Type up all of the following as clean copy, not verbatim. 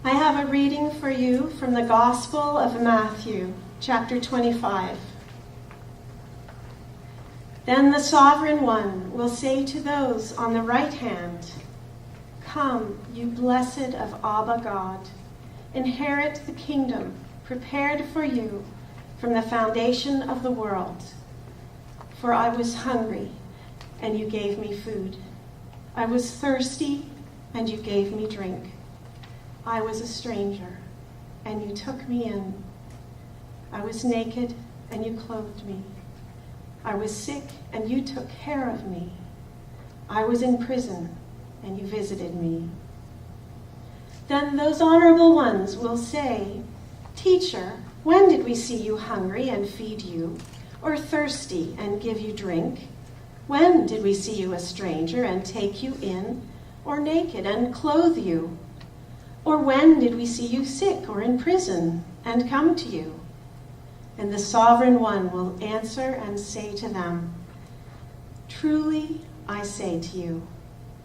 I have a reading for you from the Gospel of Matthew, chapter 25. Then the Sovereign One will say to those on the right hand, "Come, you blessed of Abba God, inherit the kingdom prepared for you from the foundation of the world. For I was hungry, and you gave me food. I was thirsty, and you gave me drink. I was a stranger, and you took me in. I was naked, and you clothed me. I was sick, and you took care of me. I was in prison, and you visited me." Then those honorable ones will say, "Teacher, when did we see you hungry and feed you, or thirsty and give you drink? When did we see you a stranger and take you in, or naked and clothe you? Or when did we see you sick or in prison and come to you?" And the Sovereign One will answer and say to them, "Truly I say to you,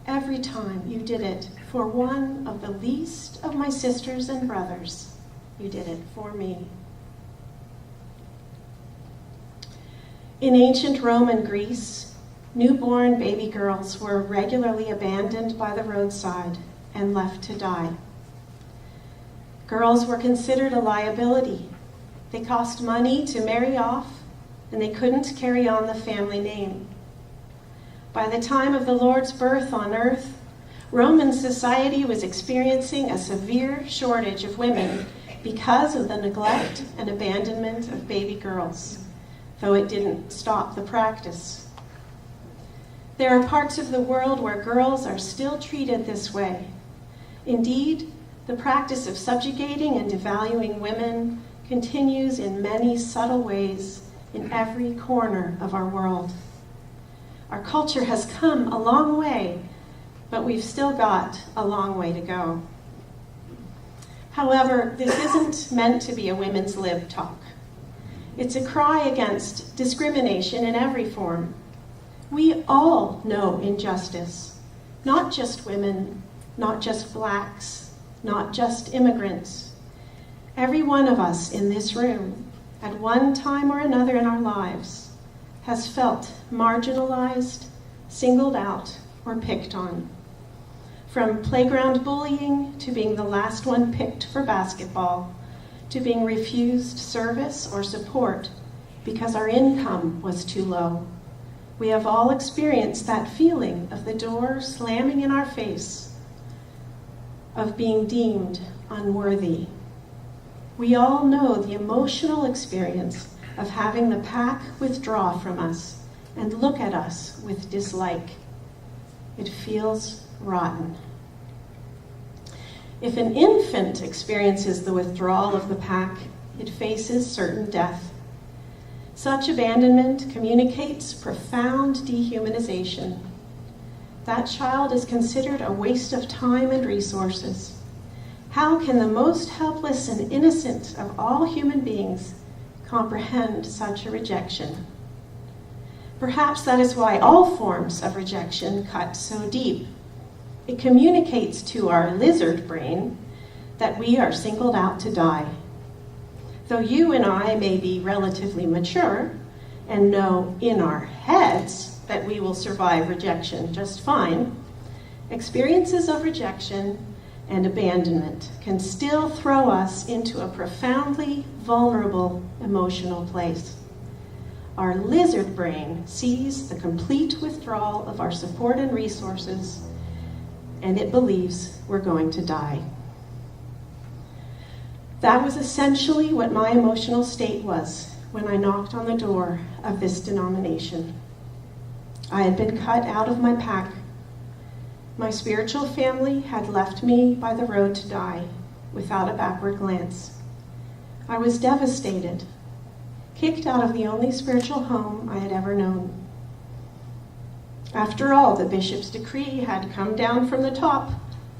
every time you did it for one of the least of my sisters and brothers, you did it for me." In ancient Rome and Greece, newborn baby girls were regularly abandoned by the roadside and left to die. Girls were considered a liability. They cost money to marry off, and they couldn't carry on the family name. By the time of the Lord's birth on earth, Roman society was experiencing a severe shortage of women because of the neglect and abandonment of baby girls, though it didn't stop the practice. There are parts of the world where girls are still treated this way. Indeed, the practice of subjugating and devaluing women continues in many subtle ways in every corner of our world. Our culture has come a long way, but we've still got a long way to go. However, this isn't meant to be a women's lib talk. It's a cry against discrimination in every form. We all know injustice, not just women, not just blacks, not just immigrants. Every one of us in this room, at one time or another in our lives, has felt marginalized, singled out, or picked on. From playground bullying to being the last one picked for basketball, to being refused service or support because our income was too low. We have all experienced that feeling of the door slamming in our face, of being deemed unworthy. We all know the emotional experience of having the pack withdraw from us and look at us with dislike. It feels rotten. If an infant experiences the withdrawal of the pack, it faces certain death. Such abandonment communicates profound dehumanization. That child is considered a waste of time and resources. How can the most helpless and innocent of all human beings comprehend such a rejection? Perhaps that is why all forms of rejection cut so deep. It communicates to our lizard brain that we are singled out to die. Though you and I may be relatively mature and know in our heads that we will survive rejection just fine, experiences of rejection and abandonment can still throw us into a profoundly vulnerable emotional place. Our lizard brain sees the complete withdrawal of our support and resources, and it believes we're going to die. That was essentially what my emotional state was when I knocked on the door of this denomination. I had been cut out of my pack. My spiritual family had left me by the road to die without a backward glance. I was devastated, kicked out of the only spiritual home I had ever known. After all, the bishop's decree had come down from the top.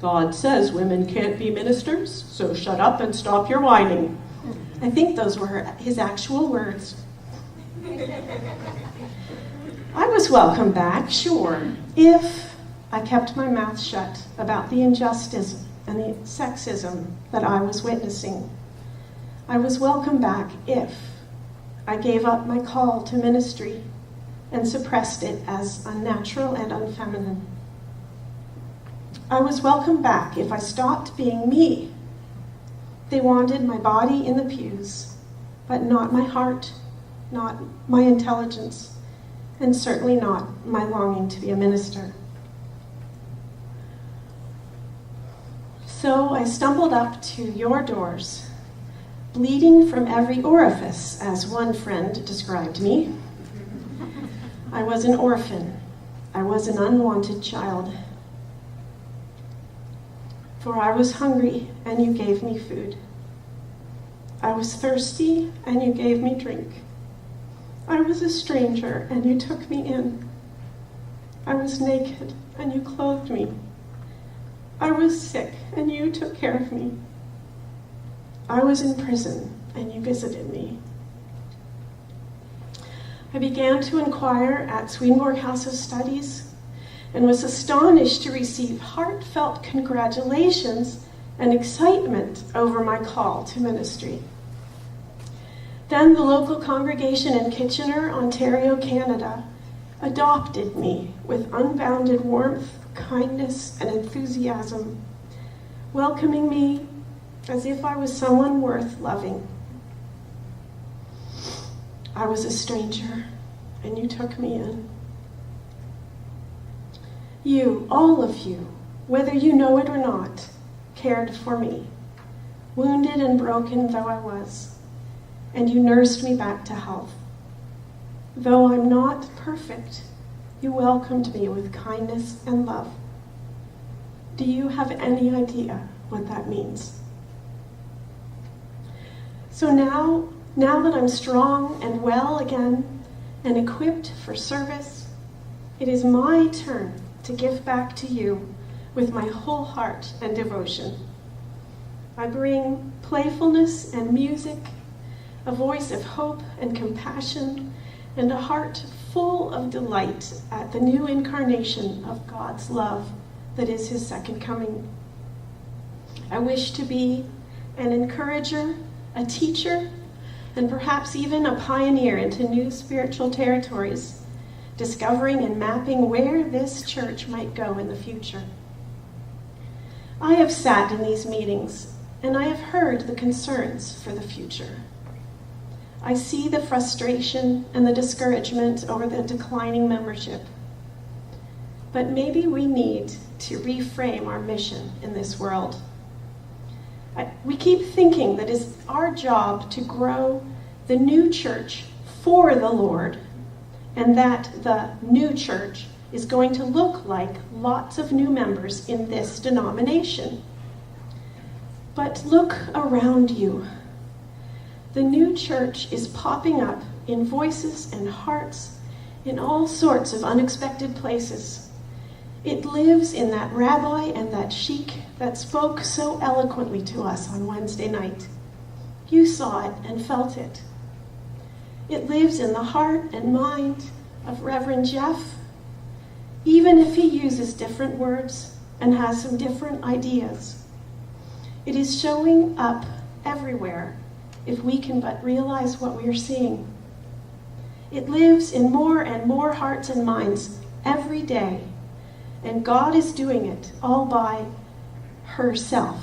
God says women can't be ministers, so shut up and stop your whining. I think those were his actual words. I was welcome back, sure, if I kept my mouth shut about the injustice and the sexism that I was witnessing. I was welcome back if I gave up my call to ministry and suppressed it as unnatural and unfeminine. I was welcome back if I stopped being me. They wanted my body in the pews, but not my heart, not my intelligence, and certainly not my longing to be a minister. So I stumbled up to your doors, bleeding from every orifice, as one friend described me. I was an orphan. I was an unwanted child. For I was hungry, and you gave me food. I was thirsty, and you gave me drink. I was a stranger, and you took me in. I was naked, and you clothed me. I was sick, and you took care of me. I was in prison, and you visited me. I began to inquire at Swedenborg House of Studies and was astonished to receive heartfelt congratulations and excitement over my call to ministry. Then the local congregation in Kitchener, Ontario, Canada, adopted me with unbounded warmth, kindness, and enthusiasm, welcoming me as if I was someone worth loving. I was a stranger, and you took me in. You, all of you, whether you know it or not, cared for me, wounded and broken though I was, and you nursed me back to health. Though I'm not perfect, you welcomed me with kindness and love. Do you have any idea what that means? So now that I'm strong and well again and equipped for service, it is my turn to give back to you with my whole heart and devotion. I bring playfulness and music, a voice of hope and compassion, and a heart full of delight at the new incarnation of God's love that is his second coming. I wish to be an encourager, a teacher, and perhaps even a pioneer into new spiritual territories, discovering and mapping where this church might go in the future. I have sat in these meetings, and I have heard the concerns for the future. I see the frustration and the discouragement over the declining membership. But maybe we need to reframe our mission in this world. We keep thinking that it's our job to grow the new church for the Lord, and that the new church is going to look like lots of new members in this denomination. But look around you. The new church is popping up in voices and hearts in all sorts of unexpected places. It lives in that rabbi and that sheik that spoke so eloquently to us on Wednesday night. You saw it and felt it. It lives in the heart and mind of Reverend Jeff, even if he uses different words and has some different ideas. It is showing up everywhere if we can but realize what we are seeing. It lives in more and more hearts and minds every day, and God is doing it all by herself.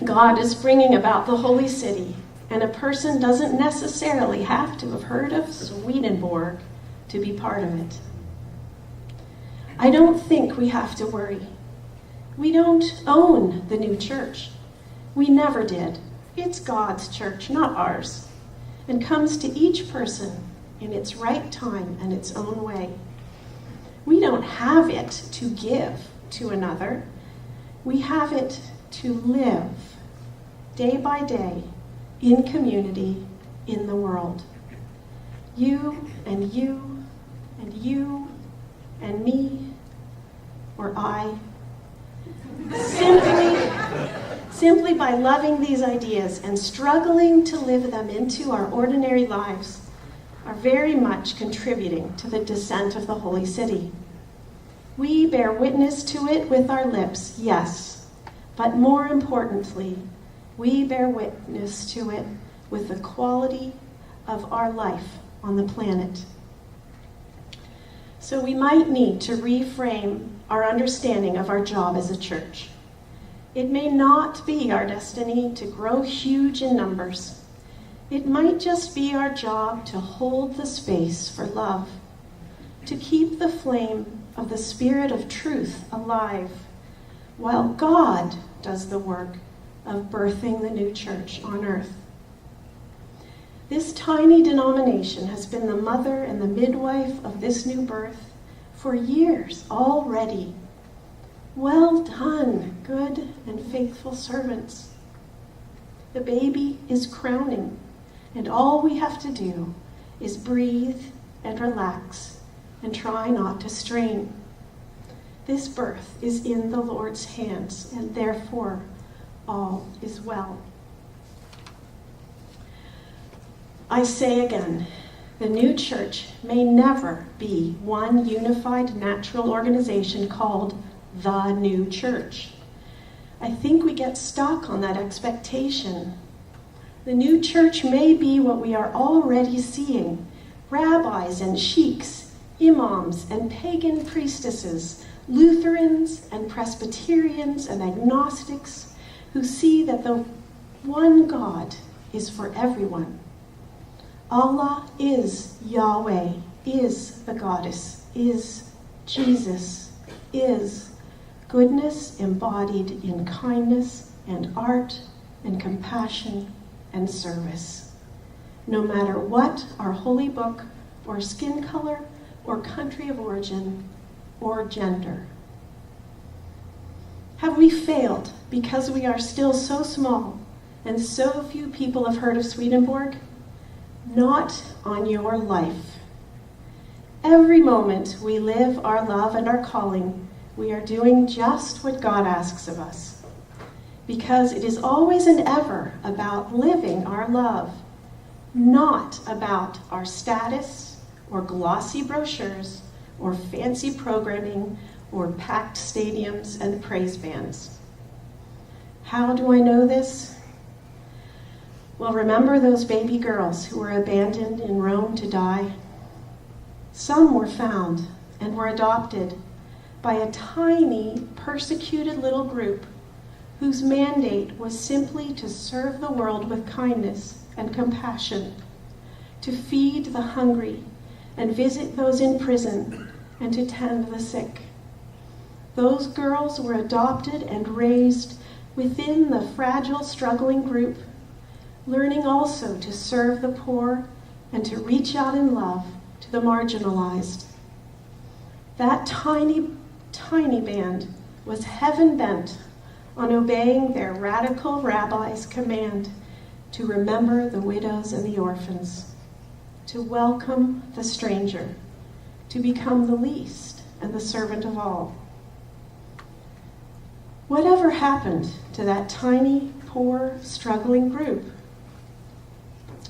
God is bringing about the holy city, and a person doesn't necessarily have to have heard of Swedenborg to be part of it. I don't think we have to worry. We don't own the new church. We never did. It's God's church, not ours, and comes to each person in its right time and its own way. We don't have it to give to another. We have it to live day by day in community in the world. You and you and you and me, or I, simply by loving these ideas and struggling to live them into our ordinary lives, are very much contributing to the descent of the Holy City. We bear witness to it with our lips, yes, but more importantly, we bear witness to it with the quality of our life on the planet. So we might need to reframe our understanding of our job as a church. It may not be our destiny to grow huge in numbers. It might just be our job to hold the space for love, to keep the flame of the Spirit of truth alive, while God does the work of birthing the new church on earth. This tiny denomination has been the mother and the midwife of this new birth for years already. Well done, good and faithful servants. The baby is crowning, and all we have to do is breathe and relax and try not to strain. This birth is in the Lord's hands, and therefore all is well. I say again, the new church may never be one unified natural organization called the new church. I think we get stuck on that expectation. The new church may be what we are already seeing: rabbis and sheiks, imams and pagan priestesses, Lutherans and Presbyterians and agnostics who see that the one God is for everyone. Allah is Yahweh, is the goddess, is Jesus, is goodness embodied in kindness and art and compassion and service. No matter what our holy book or skin color or country of origin or gender. Have we failed because we are still so small and so few people have heard of Swedenborg? Not on your life. Every moment we live our love and our calling, we are doing just what God asks of us. Because it is always and ever about living our love, not about our status or glossy brochures or fancy programming or packed stadiums and praise bands. How do I know this? Well, remember those baby girls who were abandoned in Rome to die? Some were found and were adopted by a tiny, persecuted little group whose mandate was simply to serve the world with kindness and compassion, to feed the hungry and visit those in prison and to tend the sick. Those girls were adopted and raised within the fragile, struggling group, learning also to serve the poor and to reach out in love to the marginalized. That tiny, tiny band was heaven-bent on obeying their radical rabbi's command to remember the widows and the orphans, to welcome the stranger, to become the least and the servant of all. Whatever happened to that tiny, poor, struggling group?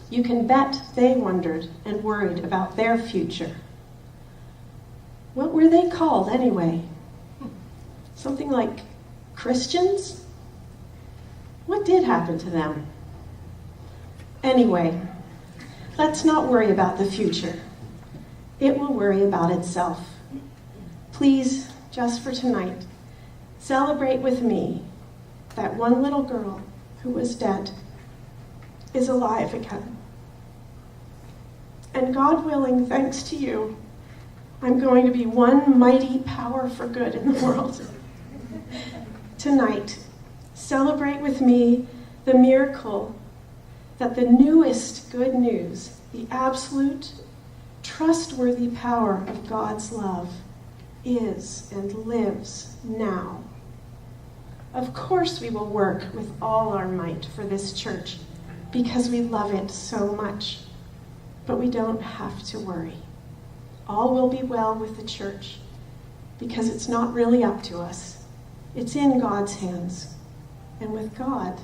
You can bet they wondered and worried about their future. What were they called anyway? Something like Christians? What did happen to them? Anyway, let's not worry about the future. It will worry about itself. Please, just for tonight, celebrate with me that one little girl who was dead is alive again. And God willing, thanks to you, I'm going to be one mighty power for good in the world. Tonight, celebrate with me the miracle that the newest good news, the absolute, trustworthy power of God's love, is and lives now. Of course we will work with all our might for this church because we love it so much. But we don't have to worry. All will be well with the church because it's not really up to us. It's in God's hands. And with God,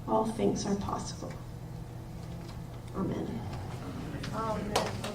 all things are possible. Amen. Amen.